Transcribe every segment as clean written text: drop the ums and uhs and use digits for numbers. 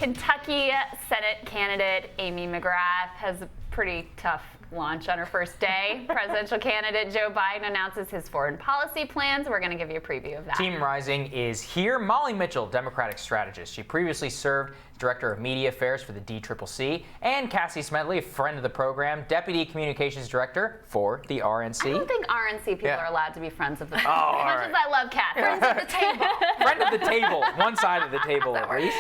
Kentucky Senate candidate Amy McGrath has a pretty tough launch on her first day. Presidential candidate Joe Biden announces his foreign policy plans. We're going to give you a preview of that. Team Rising is here. Molly Mitchell, Democratic strategist. She previously served Director of Media Affairs for the DCCC, and Cassie Smedile, a friend of the program, Deputy Communications Director for the RNC. I don't think RNC people are allowed to be friends of the program. Oh, as much as I love Cassie. Friends of the table. Friend of the table. One side of the table, at least.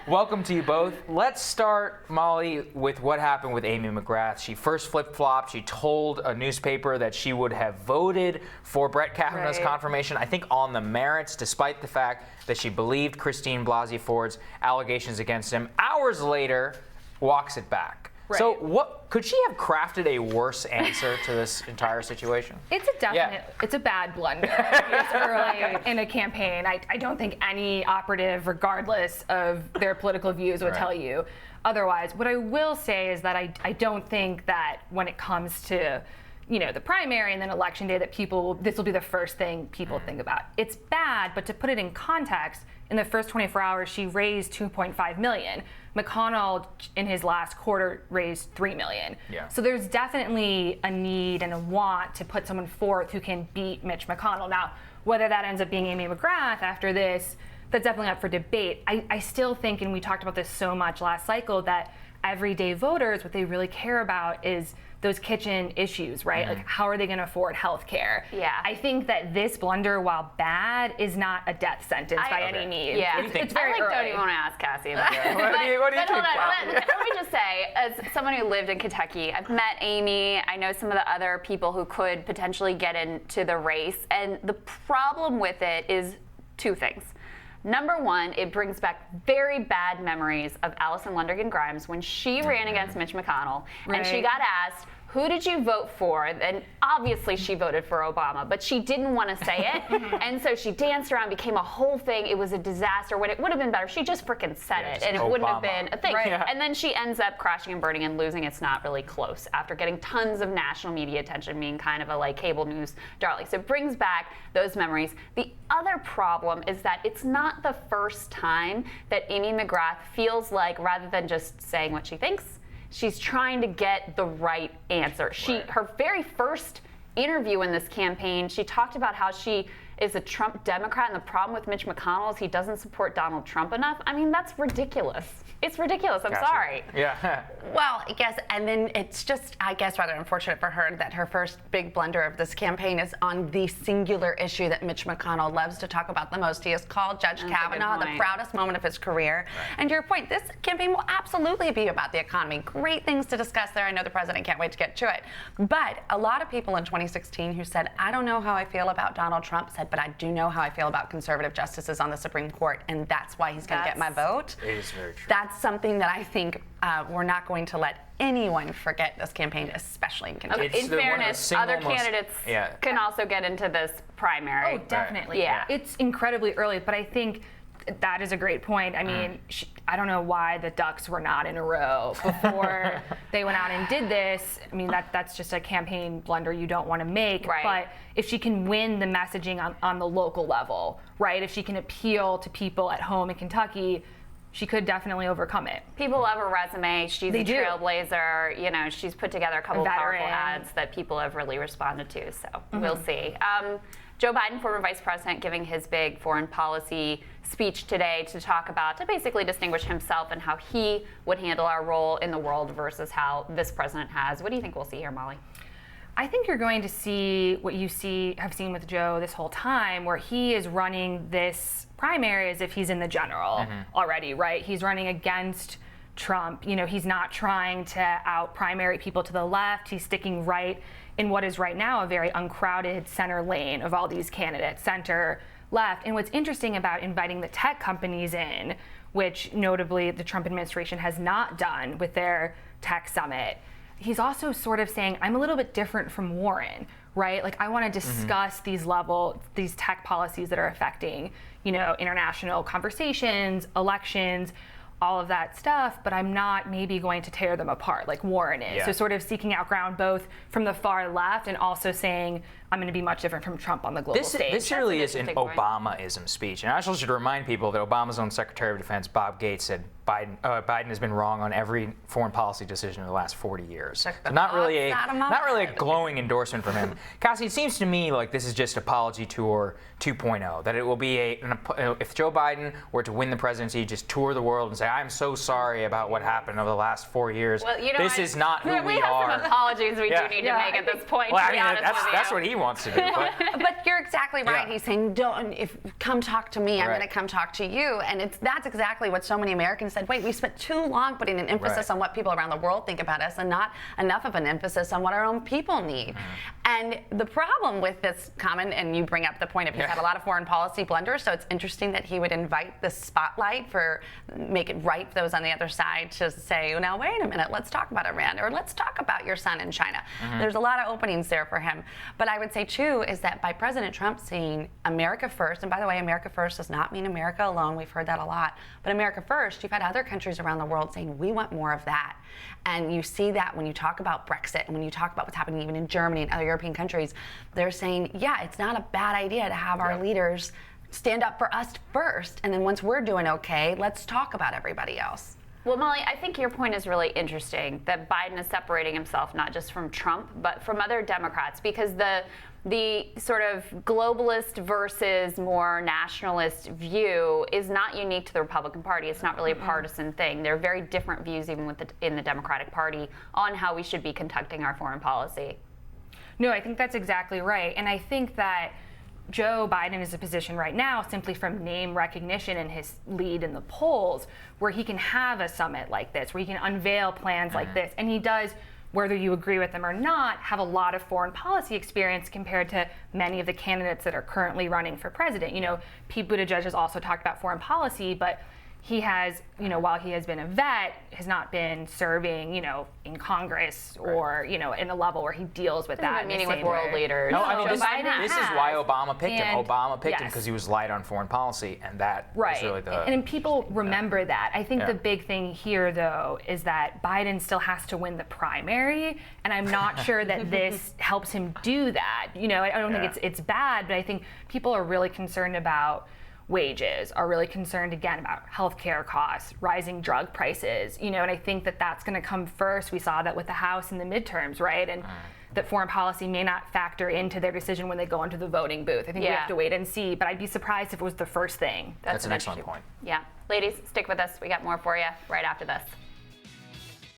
Welcome to you both. Let's start, Molly, with what happened with Amy McGrath. She first flip-flopped. She told a newspaper that she would have voted for Brett Kavanaugh's confirmation, I think on the merits, despite the fact that she believed Christine Blasey Ford's allegations against him. Hours later, walks it back. Right. So what could she have crafted a worse answer to this entire situation? It's a definite, it's a bad blunder. It's early in a campaign. I don't think any operative, regardless of their political views, would tell you otherwise. What I will say is that I don't think that when it comes to the primary and then election day that this will be the first thing people think about. It's bad, but to put it in context, in the first 24 hours, she raised $2.5 million. McConnell, in his last quarter, raised $3 million. Yeah. So there's definitely a need and a want to put someone forth who can beat Mitch McConnell. Now, whether that ends up being Amy McGrath after this, that's definitely up for debate. I still think, and we talked about this so much last cycle, that everyday voters, what they really care about is those kitchen issues, right? Like, how are they going to afford health care? Yeah. I think that this blunder, while bad, is not a death sentence by any means. Yeah. It's very I early. don't even want to ask Cassie about it. What do you think? Hold on. Let me just say, as someone who lived in Kentucky, I've met Amy. I know some of the other people who could potentially get into the race. And the problem with it is two things. Number one, it brings back very bad memories of Allison Lundergan Grimes when she ran against Mitch McConnell, and she got asked, who did you vote for? And obviously she voted for Obama, but she didn't want to say it. And so she danced around, became a whole thing. It was a disaster when it would have been better. She just freaking said it, and it wouldn't have been a thing. And then she ends up crashing and burning and losing. It's not really close after getting tons of national media attention, being kind of a cable news darling. So it brings back those memories. The other problem is that it's not the first time that Amy McGrath feels like, rather than just saying what she thinks, she's trying to get the right answer. Her very first interview in this campaign, she talked about how she is a Trump Democrat, and the problem with Mitch McConnell is he doesn't support Donald Trump enough. I mean, that's ridiculous. It's ridiculous. I'm sorry. Yeah. Well, yes, and then it's just, I guess, rather unfortunate for her that her first big blunder of this campaign is on the singular issue that Mitch McConnell loves to talk about the most. He has called Judge Kavanaugh the proudest moment of his career. And to your point, this campaign will absolutely be about the economy. Great things to discuss there. I know the president can't wait to get to it. But a lot of people in 2016 who said, I don't know how I feel about Donald Trump, said, but I do know how I feel about conservative justices on the Supreme Court, and that's why he's going to get my vote. It is very true. That's something that I think we're not going to let anyone forget this campaign, especially in Kentucky. In fairness, other candidates can also get into this primary. Oh, definitely. Yeah. It's incredibly early, but I think that is a great point. I mean, I don't know why the ducks were not in a row before they went out and did this. I mean, that's just a campaign blunder you don't want to make. Right. But if she can win the messaging on the local level, right? If she can appeal to people at home in Kentucky, she could definitely overcome it. People love her resume. She's a trailblazer. She's put together a couple of powerful ads that people have really responded to. So we'll see. Joe Biden, former vice president, giving his big foreign policy speech today to basically distinguish himself and how he would handle our role in the world versus how this president has. What do you think we'll see here, Molly? I think you're going to see what you have seen with Joe this whole time, where he is running this primary as if he's in the general already, right? He's running against Trump. He's not trying to out primary people to the left. He's sticking right in what is right now a very uncrowded center lane of all these candidates, center, left. And what's interesting about inviting the tech companies in, which notably the Trump administration has not done with their tech summit, he's also sort of saying, I'm a little bit different from Warren, right? Like, I want to discuss these tech policies that are affecting, international conversations, elections, all of that stuff, but I'm not maybe going to tear them apart like Warren is. Yeah. So sort of seeking out ground both from the far left and also saying I'm going to be much different from Trump on the global stage. This really is an interesting point. Obama-ism speech. And I also should remind people that Obama's own Secretary of Defense, Bob Gates, said Biden has been wrong on every foreign policy decision in the last 40 years. So not really a glowing endorsement from him. Cassie, it seems to me like this is just apology tour 2.0. That it will be if Joe Biden were to win the presidency, just tour the world and say, I'm so sorry about what happened over the last 4 years. Well, this is not who we have are. some apologies we Yeah. do need to make at this point. Well, to I be mean, honest with that's you. what he wants to do. But But you're exactly right. Yeah. He's saying, come talk to me. I'm Right. going to come talk to you. And that's exactly what so many Americans said. Wait, we spent too long putting an emphasis Right. on what people around the world think about us and not enough of an emphasis on what our own people need. And the problem with this comment, and you bring up the point of he's had a lot of foreign policy blunders, so it's interesting that he would invite the spotlight make it right for those on the other side to say, now wait a minute, let's talk about Iran, or let's talk about your son in China. There's a lot of openings there for him. But I would say too is that by President Trump saying America first, and by the way, America first does not mean America alone, we've heard that a lot, but America first, you've had other countries around the world saying we want more of that. And you see that when you talk about Brexit and when you talk about what's happening even in Germany and other European countries, they're saying, yeah, it's not a bad idea to have our leaders stand up for us first, and then once we're doing okay, let's talk about everybody else. Well, Molly, I think your point is really interesting that Biden is separating himself not just from Trump, but from other Democrats, because the sort of globalist versus more nationalist view is not unique to the Republican Party. It's not really a partisan thing. There are very different views even in the Democratic Party on how we should be conducting our foreign policy. No, I think that's exactly right. And I think that Joe Biden is in a position right now, simply from name recognition and his lead in the polls, where he can have a summit like this, where he can unveil plans like this. And he does, whether you agree with them or not, have a lot of foreign policy experience compared to many of the candidates that are currently running for president. You know, Pete Buttigieg has also talked about foreign policy, but he has, while he has been a vet, has not been serving, in Congress or, in a level where he deals with that. Meeting with world leaders. No, I mean, Joe this Biden is has. why Obama picked him. And- Obama picked him yes. because he was light on foreign policy, and that was really the... And people remember that. I think Yeah. the big thing here, though, is that Biden still has to win the primary, and I'm not sure that this helps him do that. I don't think it's bad, but I think people are really concerned about wages, are really concerned again about healthcare costs, rising drug prices, and I think that that's going to come first. We saw that with the House in the midterms, right? And that foreign policy may not factor into their decision when they go into the voting booth. I think we have to wait and see, but I'd be surprised if it was the first thing. That's an excellent interesting point. Yeah. Ladies, stick with us. We got more for you right after this.